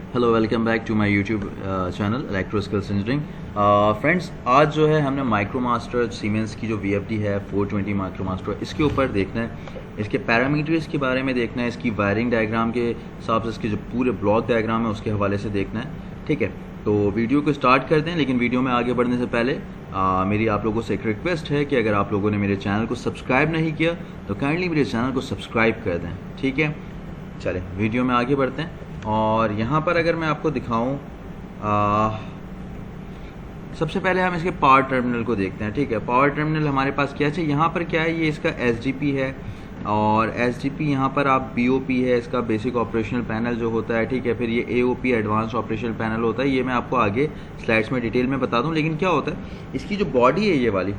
Hello, welcome back to my YouTube channel electro skills engineering. Friends, आज जो है हमने माइक्रोमास्टर सीमेंस की जो वीएफडी है 420 माइक्रोमास्टर, इसके ऊपर देखना है, इसके पैरामीटर्स के बारे में देखना है, इसकी वायरिंग डायग्राम के हिसाब से इसके जो पूरे ब्लॉक डायग्राम है उसके हवाले से देखना है। ठीक है, तो वीडियो को स्टार्ट करते हैं, लेकिन वीडियो में आगे बढ़ने से पहले मेरी आप लोगों से एक रिक्वेस्ट है कि अगर आप लोगों ने मेरे चैनल को सब्सक्राइब नहीं किया तो काइंडली मेरे चैनल को सब्सक्राइब कर दें। ठीक है, चलें वीडियो में आगे बढ़ते हैं। और यहाँ पर अगर मैं आपको दिखाऊं, सबसे पहले हम इसके पावर टर्मिनल को देखते हैं। ठीक है, पावर टर्मिनल हमारे पास क्या है, यहाँ पर क्या है, ये इसका एसडीपी है और एसडीपी यहाँ पर आप बीओपी है, इसका बेसिक ऑपरेशनल पैनल जो होता है। ठीक है, फिर ये एओपी एडवांस ऑपरेशनल पैनल होता है। ये मैं आपको आगे स्लाइड्स में डिटेल में बता दूँ, लेकिन क्या होता है, इसकी जो बॉडी है ये वाली,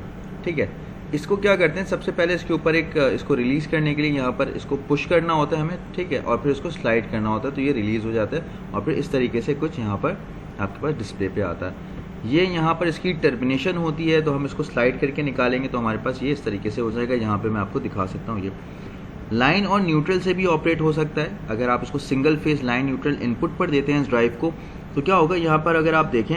ठीक है, इसको क्या करते हैं, सबसे पहले इसके ऊपर एक इसको रिलीज़ करने के लिए यहाँ पर इसको पुश करना होता है हमें। ठीक है, और फिर इसको स्लाइड करना होता है तो ये रिलीज़ हो जाता है और फिर इस तरीके से कुछ यहाँ पर आपके पास डिस्प्ले पे आता है। ये यहाँ पर इसकी टर्मिनेशन होती है, तो हम इसको स्लाइड करके निकालेंगे तो हमारे पास ये इस तरीके से हो जाएगा। यहाँ पर मैं आपको दिखा सकता हूँ, ये लाइन और न्यूट्रल से भी ऑपरेट हो सकता है। अगर आप इसको single phase line neutral input पर देते हैं इस ड्राइव को, तो क्या होगा, यहाँ पर अगर आप देखें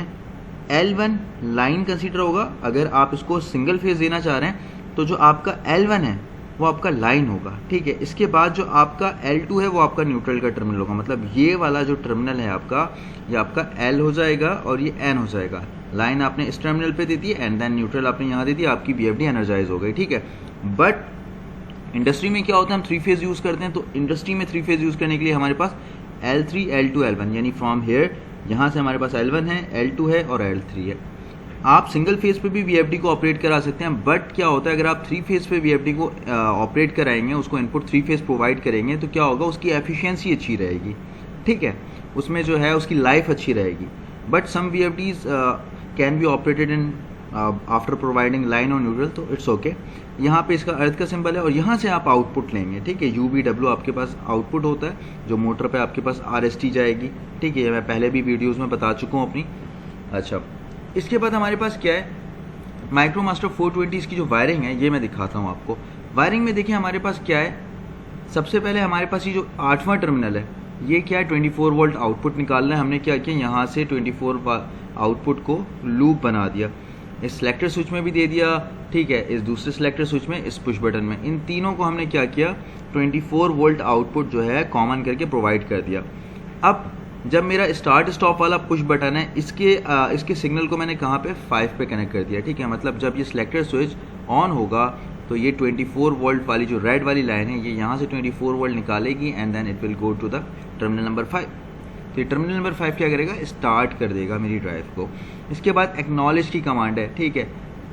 L1 लाइन कंसीडर होगा। अगर आप इसको सिंगल फेज देना चाह रहे हैं तो जो आपका L1 है वो आपका लाइन होगा। ठीक है, इसके बाद जो आपका L2 है वो आपका न्यूट्रल का टर्मिनल होगा। मतलब ये वाला जो टर्मिनल है आपका, ये आपका L हो जाएगा और ये N हो जाएगा। लाइन आपने इस टर्मिनल पे दी थी एंड देन न्यूट्रल आपने यहाँ दी थी, आपकी VFD एनर्जाइज हो गई। ठीक है, बट इंडस्ट्री में क्या होता है, हम 3 फेज यूज़ करते हैं, तो इंडस्ट्री में 3 फेज यूज़ करने के लिए हमारे पास L3 L2 L1, यानी फ्रॉम हेयर, यहाँ से हमारे पास L1 है, L2 है और L3 है। आप सिंगल फेज पे भी VFD को ऑपरेट करा सकते हैं, बट क्या होता है, अगर आप 3 फेज पे VFD को ऑपरेट कराएंगे, उसको इनपुट 3 फेज प्रोवाइड करेंगे, तो क्या होगा, उसकी एफिशिएंसी अच्छी रहेगी। ठीक है, उसमें जो है उसकी लाइफ अच्छी रहेगी। But some VFDs can be operated in after providing line और न्यूट्रल, तो इट्स ओके। यहाँ पे इसका अर्थ का सिंबल है और यहाँ से आप आउटपुट लेंगे। ठीक है, UVW आपके पास आउटपुट होता है, जो मोटर पे आपके पास RST जाएगी। ठीक है, मैं पहले भी वीडियोज़ में बता चुका हूँ अपनी। अच्छा, इसके बाद हमारे पास क्या है, माइक्रोमास्टर 420 की जो वायरिंग है ये मैं दिखाता हूँ आपको। वायरिंग में देखिए हमारे पास क्या है, सबसे पहले हमारे पास ये जो 8वां टर्मिनल है, ये क्या है, 24 वोल्ट आउटपुट निकालना है। हमने क्या किया, यहाँ से 24 आउटपुट को लूप बना दिया, इस सेलेक्टर स्विच में भी दे दिया। ठीक है, इस दूसरे सेलेक्टर स्विच में, इस पुश बटन में, इन तीनों को हमने क्या किया, 24 वोल्ट आउटपुट जो है कॉमन करके प्रोवाइड कर दिया। अब जब मेरा स्टार्ट स्टॉप वाला पुश बटन है, इसके सिग्नल को मैंने कहाँ पे, 5 पे कनेक्ट कर दिया। ठीक है, मतलब जब ये सिलेक्टर स्विच ऑन होगा तो ये 24 वोल्ट वाली जो रेड वाली लाइन है, ये यहाँ से 24 वोल्ट निकालेगी and then it will go to the terminal number 5। तो ये टर्मिनल नंबर 5 क्या करेगा, स्टार्ट कर देगा मेरी ड्राइव को। इसके बाद एक्नॉलेज की कमांड है। ठीक है,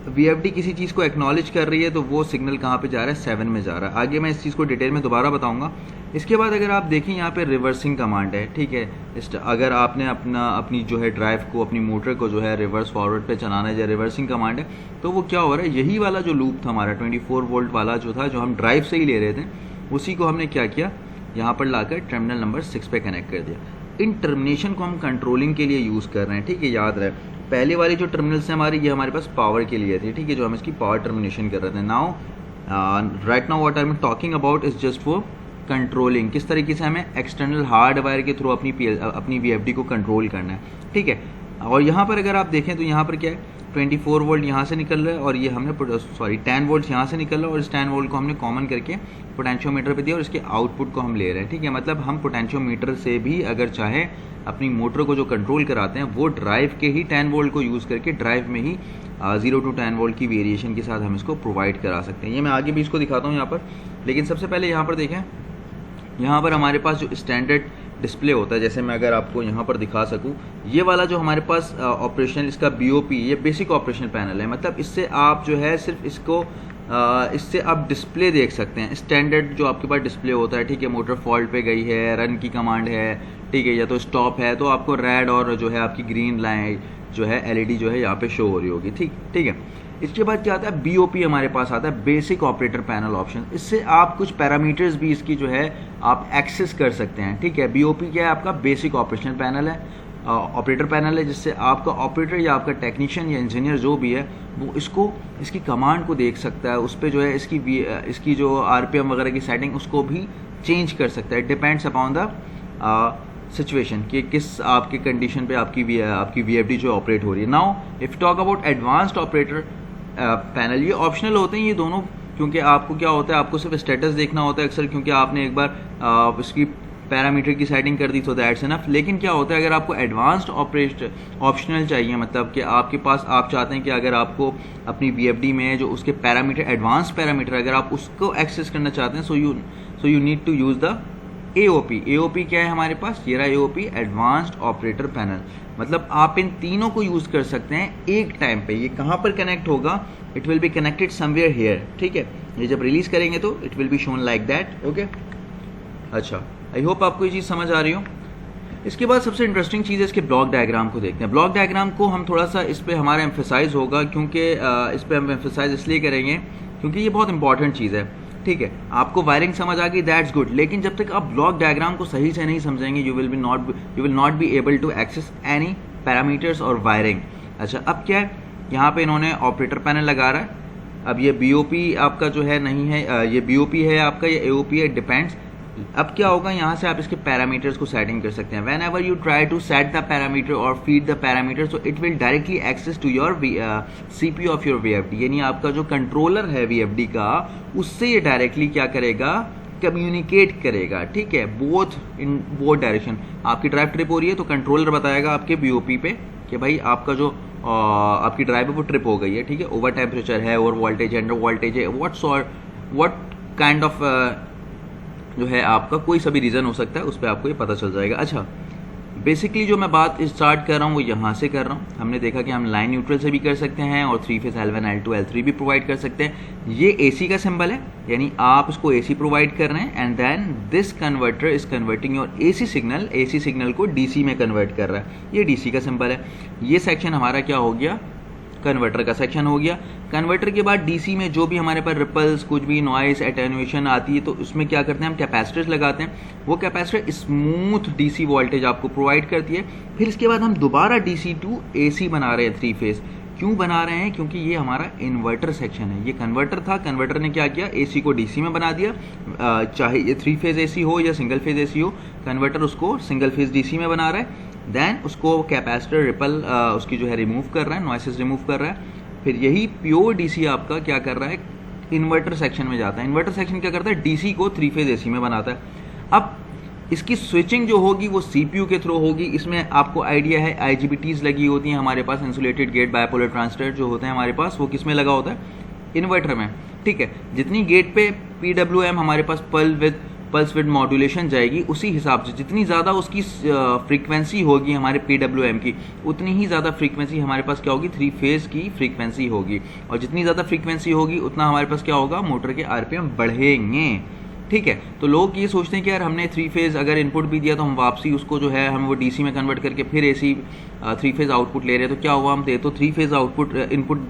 VFD किसी चीज़ को एक्नॉलेज कर रही है तो वो सिग्नल कहाँ पे जा रहा है, 7 में जा रहा है। आगे मैं इस चीज़ को डिटेल में दोबारा बताऊंगा। इसके बाद अगर आप देखें, यहाँ पे रिवर्सिंग कमांड है। ठीक है, अगर आपने अपनी जो है ड्राइव को, अपनी मोटर को जो है रिवर्स फॉरवर्ड पे चलाना है, या रिवर्सिंग कमांड है, तो वो क्या हो रहा है, यही वाला जो लूप था हमारा 24 वोल्ट वाला जो था, जो हम ड्राइव से ही ले रहे थे, उसी को हमने क्या किया, यहाँ पर लाकर टर्मिनल नंबर 6 पे कनेक्ट कर दिया। इन टर्मिनेशन को हम कंट्रोलिंग के लिए यूज़ कर रहे हैं। ठीक है, याद रहे, पहले वाली जो टर्मिनल्स है हमारी, ये हमारे पास पावर के लिए थी। ठीक है, जो हम इसकी पावर टर्मिनेशन कर रहे थे। Now right now what I am talking about is just for controlling. किस तरीके से हमें एक्सटर्नल हार्डवायर के थ्रू अपनी VFD को कंट्रोल करना है। ठीक है, और यहाँ पर अगर आप देखें तो यहाँ पर क्या है, 24 वोल्ट यहाँ से निकल रहा है और ये हमने 10 वोल्ट यहाँ से निकल रहा है और इस 10 वोल्ट को हमने कॉमन करके पोटेंशियोमीटर पे दिया और इसके आउटपुट को हम ले रहे हैं। ठीक है, मतलब हम पोटेंशियोमीटर से भी अगर चाहें अपनी मोटर को जो कंट्रोल कराते हैं, वो ड्राइव के ही 10 वोल्ट को यूज़ करके ड्राइव में ही 0 to 10 वोल्ट की वेरिएशन के साथ हम इसको प्रोवाइड करा सकते हैं। ये मैं आगे भी इसको दिखाता हूँ यहाँ पर, लेकिन सबसे पहले यहाँ पर देखें, यहाँ पर हमारे पास जो स्टैंडर्ड डिस्प्ले होता है, जैसे मैं अगर आपको यहाँ पर दिखा सकूँ, ये वाला जो हमारे पास ऑपरेशनल, इसका BOP, ये बेसिक ऑपरेशनल पैनल है। मतलब इससे आप जो है सिर्फ इससे आप डिस्प्ले देख सकते हैं, स्टैंडर्ड जो आपके पास डिस्प्ले होता है। ठीक है, मोटर फॉल्ट पे गई है, रन की कमांड है, ठीक है, या तो स्टॉप है, तो आपको रेड और जो है आपकी ग्रीन लाइन जो है LED जो है यहाँ पे शो हो रही होगी। ठीक है, इसके बाद क्या आता है, BOP हमारे पास आता है, बेसिक ऑपरेटर पैनल ऑप्शन। इससे आप कुछ पैरामीटर्स भी इसकी जो है आप एक्सेस कर सकते हैं। ठीक है, BOP क्या है, आपका बेसिक ऑपरेशनल पैनल है, ऑपरेटर पैनल है, जिससे आपका ऑपरेटर या आपका टेक्नीशियन या इंजीनियर जो भी है, वो इसकी कमांड को देख सकता है, उस पर जो है इसकी जो RPM वगैरह की सेटिंग उसको भी चेंज कर सकता है। डिपेंड्स अपॉन द सिचुएशन कि किस आपके कंडीशन पे आपकी VFD जो ऑपरेट हो रही है। Now if talk about advanced operator panel, ये ऑप्शनल होते हैं ये दोनों, क्योंकि आपको क्या होता है, आपको सिर्फ स्टेटस देखना होता है अक्सर, क्योंकि आपने एक बार इसकी पैरामीटर की सेटिंग कर दी तो दैट्स इनफ। लेकिन क्या होता है, अगर आपको एडवांस्ड ऑप्शनल चाहिए, मतलब कि आपके पास आप चाहते हैं कि अगर आपको अपनी VFD में जो उसके पैरामीटर, एडवांस पैरामीटर, अगर आप उसको एक्सेस करना चाहते हैं, so you need to use the AOP। AOP क्या है हमारे पास, ये रहा AOP, एडवांस्ड ऑपरेटर पैनल। मतलब आप इन तीनों को यूज़ कर सकते हैं एक टाइम पे। ये कहाँ पर कनेक्ट होगा, it will be connected somewhere here, ठीक है। ये जब रिलीज करेंगे तो it will be shown like that, okay. अच्छा, आई होप आपको ये चीज़ समझ आ रही हो। इसके बाद सबसे इंटरेस्टिंग चीज़ है इसके ब्लॉक डायग्राम को देखते हैं। ब्लॉक डायग्राम को हम थोड़ा सा इस पर हमारा एम्फेसाइज होगा, क्योंकि इस पर हम एम्फेसाइज इसलिए करेंगे क्योंकि ये बहुत इंपॉर्टेंट चीज़ है, ठीक है। आपको वायरिंग समझ आ गई, दैट्स गुड, लेकिन जब तक आप ब्लॉक डायग्राम को सही से नहीं समझेंगे, you will not be able to access any parameters और वायरिंग। अच्छा, अब क्या है, यहाँ पे इन्होंने ऑपरेटर पैनल लगा रहा है। अब ये BOP आपका जो है नहीं है, ये BOP है आपका, ये AOP है, डिपेंड्स। अब क्या होगा, यहाँ से आप इसके पैरामीटर्स को सेटिंग कर सकते हैं। Whenever you try to set the parameter और feed the parameter, so it will directly access to your CPU of your VFD, यानी आपका जो कंट्रोलर है VFD का, उससे ये डायरेक्टली क्या करेगा, कम्युनिकेट करेगा, ठीक है, बोथ डायरेक्शन। आपकी ड्राइव ट्रिप हो रही है तो कंट्रोलर बताएगा आपके BOP पे कि भाई आपका जो आपकी ड्राइव है वो ट्रिप हो गई है, ठीक है, ओवर टेम्परेचर है, ओवर वोल्टेज है, अंडर वोल्टेज है, व्हाट काइंड ऑफ जो है आपका कोई सा भी रीज़न हो सकता है, उस पर आपको ये पता चल जाएगा। अच्छा, बेसिकली जो मैं बात स्टार्ट कर रहा हूँ वो यहाँ से कर रहा हूँ। हमने देखा कि हम लाइन न्यूट्रल से भी कर सकते हैं और 3 फेज L1, L2, L3 भी प्रोवाइड कर सकते हैं। ये AC का सिंबल है, यानी आप उसको AC प्रोवाइड कर रहे हैं, and then this converter is converting your AC signal को DC में कन्वर्ट कर रहा है, ये DC का सिंबल है। ये सेक्शन हमारा क्या हो गया, कन्वर्टर का सेक्शन हो गया। कन्वर्टर के बाद DC में जो भी हमारे पास रिपल्स, कुछ भी नॉइस, एटेन्यूएशन आती है, तो उसमें क्या करते हैं, हम कैपेसिटर्स लगाते हैं। वो कैपेसिटर स्मूथ DC वोल्टेज आपको प्रोवाइड करती है। फिर इसके बाद हम दोबारा DC टू AC बना रहे हैं 3 फेज। क्यों बना रहे हैं, क्योंकि ये हमारा इन्वर्टर सेक्शन है। ये कन्वर्टर था, कन्वर्टर ने क्या किया, AC को DC में बना दिया, चाहे ये 3 फेज AC हो या सिंगल फेज AC हो, कन्वर्टर उसको सिंगल फेज DC में बना रहा है। देन उसको कैपेसिटर रिपल उसकी जो है रिमूव कर रहा है, नॉइसेस रिमूव कर रहा है। फिर यही प्योर DC आपका क्या कर रहा है, इन्वर्टर सेक्शन में जाता है। इन्वर्टर सेक्शन क्या करता है, DC को 3 फेज AC में बनाता है। अब इसकी स्विचिंग जो होगी वो CPU के थ्रू होगी। इसमें आपको आइडिया है IGBTs लगी होती हैं हमारे पास, इंसुलेटेड गेट बायपोलर ट्रांजिस्टर जो होते हैं हमारे पास, वो किस में लगा होता है, इन्वर्टर में, ठीक है। जितनी गेट पे PWM हमारे पास पल्स विद मॉड्यूलेशन जाएगी, उसी हिसाब से जितनी ज़्यादा उसकी फ्रीक्वेंसी होगी हमारे PWM की, उतनी ही ज़्यादा फ्रीक्वेंसी हमारे पास क्या होगी, 3 फेज की फ्रीक्वेंसी होगी। और जितनी ज़्यादा फ्रीक्वेंसी होगी उतना हमारे पास क्या होगा, मोटर के RPM बढ़ेंगे, ठीक है। तो लोग ये सोचते हैं कि यार हमने 3 फेज अगर इनपुट भी दिया तो हम वापसी उसको जो है हम वो DC में कन्वर्ट करके फिर AC 3 फेज आउटपुट ले रहे हैं। तो क्या हुआ, हम दे तो 3 फेज आउटपुट इनपुट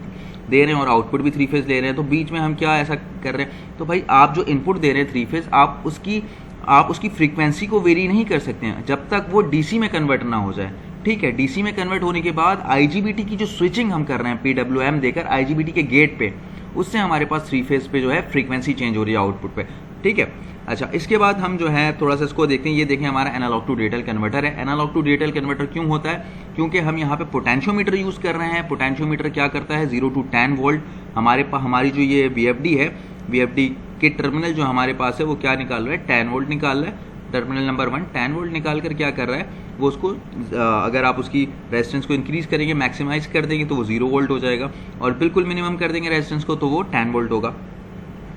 दे रहे हैं और आउटपुट भी 3 फेज ले रहे हैं, तो बीच में हम क्या ऐसा कर रहे हैं। तो भाई आप जो इनपुट दे रहे हैं 3 फेज, आप उसकी फ्रीक्वेंसी को वेरी नहीं कर सकते हैं जब तक वो DC में कन्वर्ट ना हो जाए, ठीक है। DC में कन्वर्ट होने के बाद IGBT की जो स्विचिंग हम कर रहे हैं PWM देकर IGBT के गेट पे, उससे हमारे पास 3 फेज पे जो है फ्रीक्वेंसी चेंज हो रही है आउटपुट पे, ठीक है। अच्छा, इसके बाद हम जो है थोड़ा सा इसको देखते हैं। ये देखें हमारा एनालॉग टू डिजिटल कन्वर्टर है। एनालॉग टू डिजिटल कन्वर्टर क्यों होता है, क्योंकि हम यहाँ पे पोटेंशियोमीटर यूज़ कर रहे हैं। पोटेंशियोमीटर क्या करता है, 0 to 10 वोल्ट हमारी जो ये VFD है, VFD के टर्मिनल जो हमारे पास है वो क्या निकाल रहा है, 10 वोल्ट निकाल रहा है। टर्मिनल नंबर 1 10 वोल्ट निकाल कर क्या कर रहा है, वो उसको अगर आप उसकी रेजिस्टेंस को इंक्रीज करेंगे, मैक्सिमाइज कर देंगे तो वो 0 वोल्ट हो जाएगा, और बिल्कुल मिनिमम कर देंगे रेजिस्टेंस को तो वो 10 वोल्ट होगा।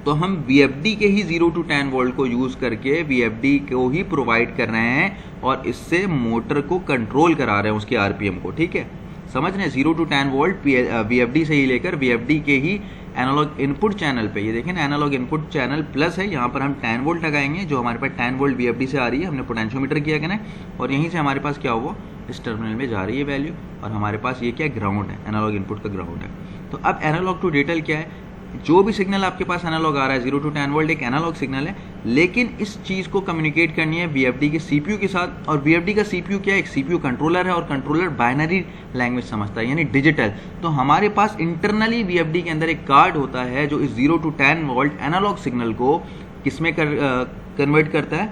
तो हम VFD के ही 0 to 10 वोल्ट को यूज़ करके VFD को ही प्रोवाइड कर रहे हैं और इससे मोटर को कंट्रोल करा रहे हैं उसके RPM को, ठीक है। समझ रहे हैं, 0 to 10 वोल्ट VFD से ही लेकर VFD के ही एनालॉग इनपुट चैनल पे, ये देखें ना एनालॉग इनपुट चैनल प्लस है, यहाँ पर हम 10 वोल्ट लगाएंगे, जो हमारे पास 10 वोल्ट VFD से आ रही है, हमने पोटेंशियोमीटर किया क्या, और यहीं से हमारे पास क्या हुआ, इस टर्मिनल में जा रही है वैल्यू, और हमारे पास ये क्या ग्राउंड है, एनालॉग इनपुट का ग्राउंड है। तो अब एनालॉग टू डिजिटल क्या है, जो भी सिग्नल आपके पास एनालॉग आ रहा है 0 to 10 वोल्ट एक एनालॉग सिग्नल है, लेकिन इस चीज़ को कम्युनिकेट करनी है VFD के CPU के साथ। और VFD का CPU क्या है, एक CPU कंट्रोलर है, और कंट्रोलर बाइनरी लैंग्वेज समझता है, यानी डिजिटल। तो हमारे पास इंटरनली VFD के अंदर एक कार्ड होता है जो इस 0 to 10 वोल्ट एनालॉग सिग्नल को किसमें कन्वर्ट करता है,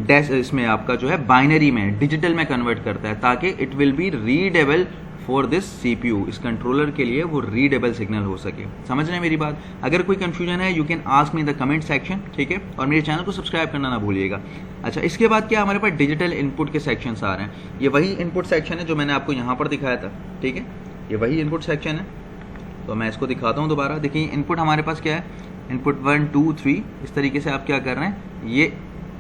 डैश इसमें आपका जो है बाइनरी में डिजिटल में कन्वर्ट करता है ताकि it will be readable for this CPU, इस कंट्रोलर के लिए वो रीडेबल सिग्नल हो सके। समझ रहे हैं मेरी बात? अगर कोई कंफ्यूजन है you can ask me in the comment section, ठीक है, और मेरे चैनल को सब्सक्राइब करना ना भूलिएगा। अच्छा, इसके बाद क्या हमारे पास डिजिटल इनपुट के सेक्शंस आ रहे हैं। ये वही इनपुट सेक्शन है जो मैंने आपको यहाँ पर दिखाया था, ठीक है, ये वही इनपुट सेक्शन है। तो मैं इसको दिखाता हूँ दोबारा। देखिए इनपुट हमारे पास क्या है, इनपुट 1 2 3 इस तरीके से आप क्या कर रहे हैं, ये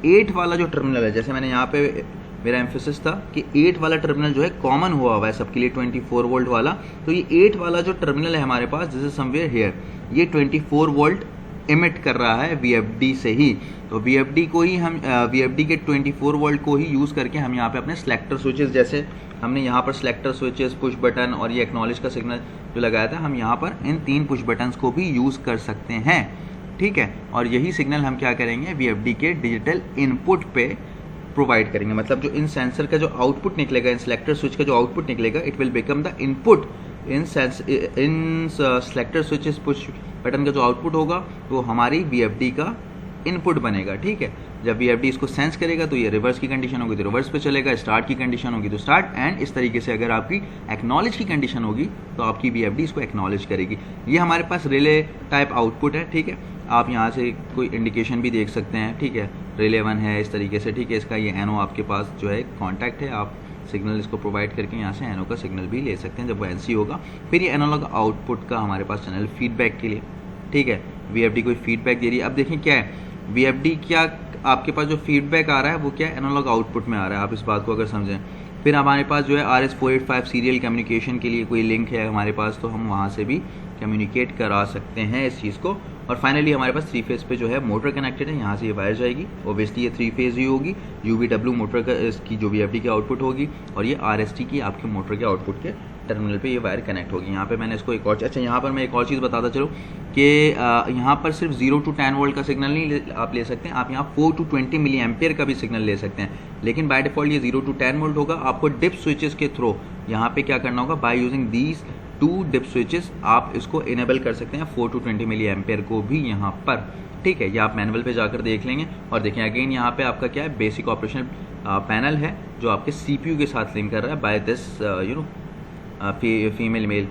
8 वाला जो टर्मिनल है, जैसे मैंने यहाँ पे मेरा एम्फेसिस था कि 8 वाला टर्मिनल जो है कॉमन हुआ है सबके लिए 24 वोल्ट वाला। तो ये 8 वाला जो टर्मिनल है हमारे पास, दिस इज समवेयर हियर, ये 24 वोल्ट इमिट कर रहा है VFD से ही। तो VFD को ही हम VFD के 24 वोल्ट को ही यूज़ करके हम यहाँ पे अपने सेलेक्टर स्विचेस, जैसे हमने यहाँ पर सेलेक्टर स्विचेस, पुश बटन और ये एक्नॉलेज का सिग्नल जो लगाया था, हम यहाँ पर इन 3 पुश बटन्स को भी यूज़ कर सकते हैं, ठीक है। और यही सिग्नल हम क्या करेंगे, VFD के डिजिटल इनपुट पे प्रोवाइड करेंगे। मतलब जो इन सेंसर का जो आउटपुट निकलेगा, इन सेलेक्टर स्विच का जो आउटपुट निकलेगा, it will become the input in selector switches. Push button का जो आउटपुट होगा वो हमारी VFD का इनपुट बनेगा, ठीक है। जब VFD इसको सेंस करेगा तो ये रिवर्स की कंडीशन होगी तो रिवर्स पे चलेगा, स्टार्ट की कंडीशन होगी तो स्टार्ट, एंड इस तरीके से अगर आपकी एक्नॉलेज की कंडीशन होगी तो आपकी VFD इसको एक्नॉलेज करेगी। ये हमारे पास रिले टाइप आउटपुट है, ठीक है। आप यहाँ से कोई इंडिकेशन भी देख सकते हैं, ठीक है, रिले 1 है इस तरीके से, ठीक है। इसका ये NO आपके पास जो है कॉन्टैक्ट है, आप सिग्नल इसको प्रोवाइड करके यहाँ से NO का सिग्नल भी ले सकते हैं जब वो NC होगा। फिर ये एनालॉग आउटपुट का हमारे पास चैनल फीडबैक के लिए, ठीक है, VFD कोई फीडबैक दे रही है। अब देखिए क्या है, VFD क्या आपके पास जो फीडबैक आ रहा है वो क्या है, एनालॉग आउटपुट में आ रहा है, आप इस बात को अगर समझें। फिर हमारे पास जो है RS485 सीरियल कम्युनिकेशन के लिए कोई लिंक है हमारे पास, तो हम वहाँ से भी कम्युनिकेट करा सकते हैं इस चीज़ को। और फाइनली हमारे पास 3 फेज पे जो है मोटर कनेक्टेड है, यहाँ से ये वायर जाएगी, ओबियसली ये 3 फेज ही होगी। UVW मोटर का इसकी जो VFD की आउटपुट होगी, और ये RST की आपके मोटर के आउटपुट के टर्मिनल पे ये वायर कनेक्ट होगी। यहाँ पे मैंने इसको एक और, अच्छा यहाँ पर मैं एक और चीज़ बताता चलूँ कि यहाँ पर सिर्फ 0 to 10 वोल्ट का सिग्नल नहीं आप ले सकते हैं, आप यहाँ 4 to 20 मिली एम्पियर का भी सिग्नल ले सकते हैं। लेकिन बाय डिफॉल्ट ये 0 to 10 वोल्ट होगा। आपको डिप स्विचेस के थ्रू यहाँ पे क्या करना होगा, by using these 2 dip switches आप इसको इनेबल कर सकते हैं 4 to 20 मिली एम्पियर को भी यहाँ पर, ठीक है। ये आप मैनुअल पे जाकर देख लेंगे। और देखें अगेन यहाँ पे आपका क्या है, बेसिक ऑपरेशनल पैनल है जो आपके CPU के साथ लिंक कर रहा है by this female male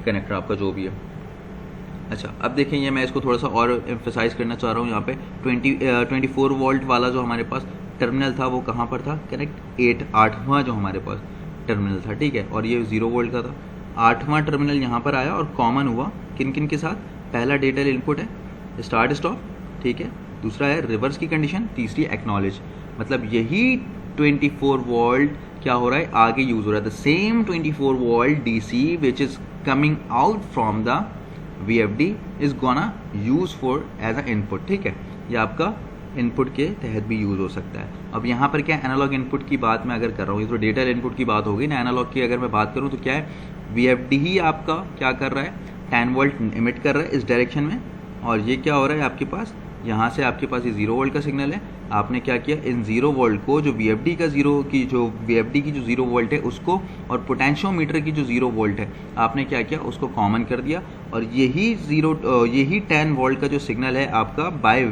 connector आपका जो भी है। अच्छा, अब देखें ये मैं इसको थोड़ा सा और एम्फेसाइज करना चाह रहा हूँ। यहाँ पे 24 वोल्ट वाला जो हमारे पास टर्मिनल था वो कहाँ पर था, कनेक्ट 8वां जो हमारे पास टर्मिनल था, ठीक है। और ये 0 वोल्ट का था, 8वां टर्मिनल यहाँ पर आया और कॉमन हुआ किन किन के साथ, पहला डिजिटल इनपुट है स्टार्ट स्टॉप, ठीक है, दूसरा है रिवर्स की कंडीशन, तीसरी एक्नॉलेज। मतलब यही 24 वोल्ट क्या हो रहा है, आगे यूज हो रहा है। The same 24 volt DC which is coming out from the VFD is gonna use for as a input, ठीक है। ये आपका इनपुट के तहत भी यूज हो सकता है। अब यहाँ पर क्या एनालॉग इनपुट की बात मैं अगर कर रहा हूँ, ये तो डिजिटल इनपुट की बात होगी ना, एनालॉग की अगर मैं बात करूँ तो क्या है, VFD ही आपका क्या कर रहा है, 10 वोल्ट इमिट कर रहा है इस डायरेक्शन में। और ये क्या हो रहा है आपके पास, यहाँ से आपके पास ये 0 वोल्ट का सिग्नल है। आपने क्या किया, इन 0 वोल्ट को जो VFD की जो 0 वोल्ट है उसको, और पोटेंशियोमीटर की जो 0 वोल्ट है आपने क्या किया, उसको कॉमन कर दिया। और यही 10 वोल्ट का जो सिग्नल है आपका बाय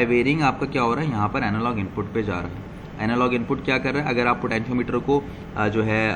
वेरिंग आपका क्या हो रहा है, यहाँ पर एनालॉग इनपुट पे जा रहा है। एनालॉग इनपुट क्या कर रहा है, अगर आप पोटेंशियोमीटर को जो है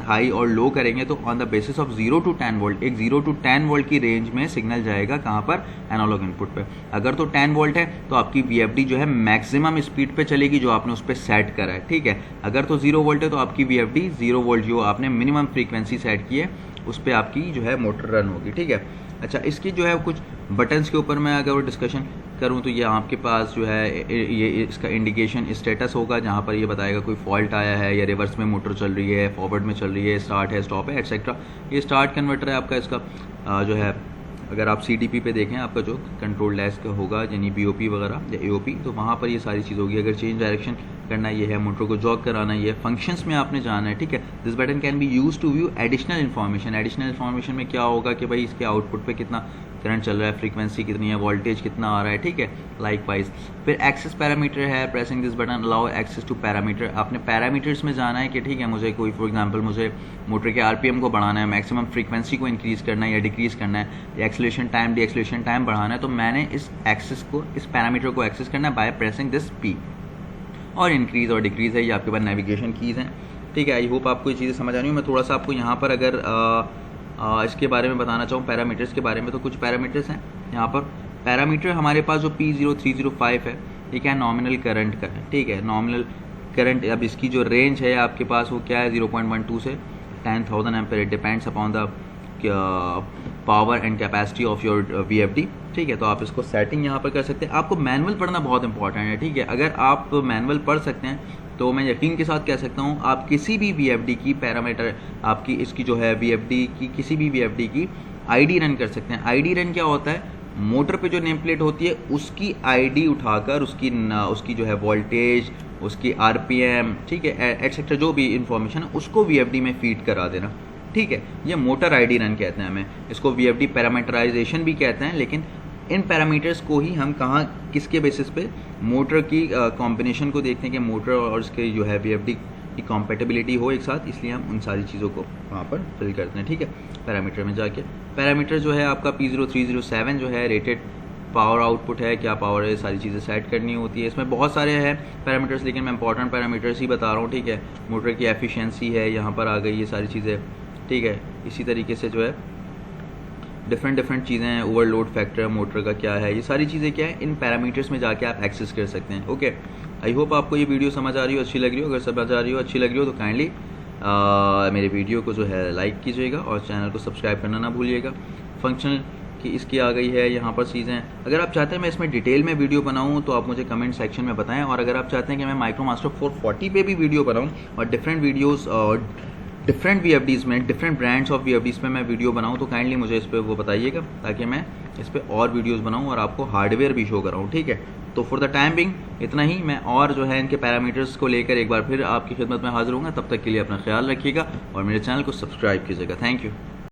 हाई और लो करेंगे तो on the basis of 0 to 10 volt, एक 0 to 10 वोल्ट की रेंज में सिग्नल जाएगा कहाँ पर, एनालॉग इनपुट पे। अगर तो 10 वोल्ट है तो आपकी VFD जो है मैक्सिमम स्पीड पे चलेगी जो आपने उस पर सेट करा है, ठीक है। अगर तो 0 वोल्ट है तो आपकी VFD 0 वोल्ट जो आपने मिनिमम फ्रीक्वेंसी सेट की है उस पर आपकी जो है मोटर रन होगी, ठीक है। अच्छा, इसकी जो है कुछ बटन्स के ऊपर मैं अगर डिस्कशन करूं तो ये आपके पास जो है ये इसका इंडिकेशन स्टेटस होगा, जहां पर ये बताएगा कोई फॉल्ट आया है या रिवर्स में मोटर चल रही है, फॉरवर्ड में चल रही है, स्टार्ट है, स्टॉप है, एटसेट्रा। ये स्टार्ट कन्वर्टर है आपका, इसका जो है अगर आप CDP पे देखें आपका जो कंट्रोल लैस का होगा यानी BOP वगैरह या AOP, तो वहाँ पर ये सारी चीज़ होगी। अगर चेंज डायरेक्शन करना ये है, मोटर को जॉग कराना ये फंक्शंस में आपने जाना है, ठीक है। This button can be use to view additional information. Additional information में क्या होगा कि भाई इसके आउटपुट पे कितना करंट चल रहा है, फ्रीक्वेंसी कितनी है, वोल्टेज कितना आ रहा है, ठीक है, लाइक वाइज। फिर एक्सेस पैरामीटर है, pressing this button allow access to parameter. आपने पैरामीटर्स में जाना है कि ठीक है मुझे कोई फॉर एग्जांपल मुझे मोटर के RPM को बढ़ाना है, मैक्सिमम फ्रीक्वेंसी को इंक्रीज करना है या डिक्रीज करना है, एक्सेलरेशन टाइम डीएक्सेलरेशन टाइम बढ़ाना है, तो मैंने इस एक्सेस को, इस पैरामीटर को एक्सेस करना है बाय प्रेसिंग दिस P, और इंक्रीज़ और डिक्रीज़ है, ये आपके पास नेविगेशन कीज़ हैं, ठीक है। आई होप आपको ये चीज़ें समझ आ रही हूँ। मैं थोड़ा सा आपको यहाँ पर अगर इसके बारे में बताना चाहूँ पैरामीटर्स के बारे में, तो कुछ पैरामीटर्स हैं यहाँ पर। पैरामीटर हमारे पास जो P0305 है, ये क्या है, नॉमिनल करंट का है, ठीक है, नॉमिनल करंट। अब इसकी जो रेंज है आपके पास वो क्या है, 0.12 से 10,000 ampere, it depends upon the power and capacity of your VFD, ठीक है। तो आप इसको सेटिंग यहाँ पर कर सकते हैं। आपको मैनुअल पढ़ना बहुत इंपॉर्टेंट है, ठीक है। अगर आप मैनुअल पढ़ सकते हैं तो मैं यकीन के साथ कह सकता हूँ आप किसी भी VFD की पैरामीटर, आपकी इसकी जो है VFD की, किसी भी VFD की ID रन कर सकते हैं। ID रन क्या होता है, मोटर पे जो नेम प्लेट होती है उसकी ID उठाकर उसकी जो है वोल्टेज, उसकी RPM, ठीक है, एटसेट्रा जो भी इंफॉर्मेशन है उसको VFD में फीड करा देना, ठीक है। ये मोटर ID रन कहते हैं हमें, इसको VFD पैरामीटराइजेशन भी कहते हैं। लेकिन इन पैरामीटर्स को ही हम कहाँ, किसके बेसिस पे, मोटर की कॉम्बिनेशन को देखते हैं कि मोटर और उसके जो है VFD की कॉम्पेटिबिलिटी हो एक साथ, इसलिए हम उन सारी चीज़ों को वहाँ पर फिल करते हैं, ठीक है, पैरामीटर में जाके। पैरामीटर जो है आपका P0307 जो है रेटेड पावर आउटपुट है, क्या पावर है, सारी चीज़ें सेट करनी होती है। इसमें बहुत सारे हैं पैरामीटर्स, लेकिन मैं इंपॉर्टेंट पैरामीटर्स ही बता रहा हूँ, ठीक है। मोटर की एफिशिएंसी है, यहाँ पर आ गई ये सारी चीज़ें, ठीक है। इसी तरीके से जो है डिफरेंट चीज़ें हैं, ओवरलोड फैक्टर मोटर का क्या है, ये सारी चीज़ें क्या है, इन पैरामीटर्स में जाके आप एक्सेस कर सकते हैं, ओके। आई होप आपको ये वीडियो समझ आ रही हो, अच्छी लग रही हो। अगर समझ आ रही हो, अच्छी लग रही हो, तो काइंडली मेरे वीडियो को जो है लाइक कीजिएगा और चैनल को सब्सक्राइब करना ना भूलिएगा। फंक्शनल की इसकी आ गई है यहाँ पर चीज़ें। अगर आप चाहते हैं मैं इसमें डिटेल में वीडियो बनाऊँ तो आप मुझे कमेंट सेक्शन में बताएं, और अगर आप चाहते हैं कि मैं माइक्रोमास्टर 440 पे भी वीडियो बनाऊँ और डिफरेंट वीडियोस और डिफरेंट VFDs में, डिफरेंट ब्रांड्स ऑफ VFDs में मैं वीडियो बनाऊँ, तो काइंडली मुझे इस पर वो बताइएगा, ताकि मैं इस पर और वीडियोस बनाऊँ और आपको हार्डवेयर भी शो कराऊँ, ठीक है। तो फॉर द टाइम बिंग इतना ही। मैं और जो है इनके पैरामीटर्स को लेकर एक बार फिर आपकी खिदमत में हाजिर होऊंगा। तब तक के लिए अपना ख्याल रखिएगा और मेरे चैनल को सब्सक्राइब कीजिएगा। Thank you.